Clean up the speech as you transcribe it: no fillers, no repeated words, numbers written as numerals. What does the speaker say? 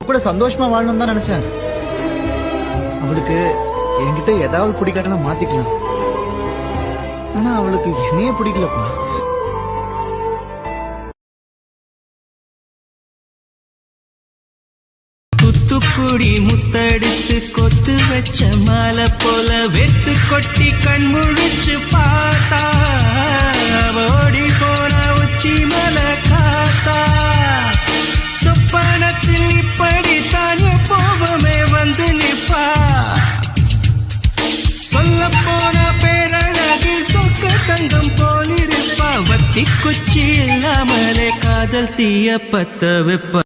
கூட சந்தோஷமா வாழணும் தான் நினைச்சேன். அவளுக்கு என்கிட்ட ஏதாவது பிடிக்காட்டனா மாத்திக்கலாம். ஆனா அவளுக்கு என்னையே பிடிக்கலப்பா. தூத்துக்குடி முத்தடித்து கொத்து வச்ச மாலை போல வெத்து கொட்டி கண் முழிச்சு பார்த்தா ஓடி போன உச்சி மலை காத்தா சொப்பனத்தில் இப்படி தானே போவமே வந்து நிப்பா சொல்ல போன பேரழகில் சொக்க தங்கம் போலிருப்பா வத்தி குச்சி இல்லாமலே காதல் தீய பத்த வெப்ப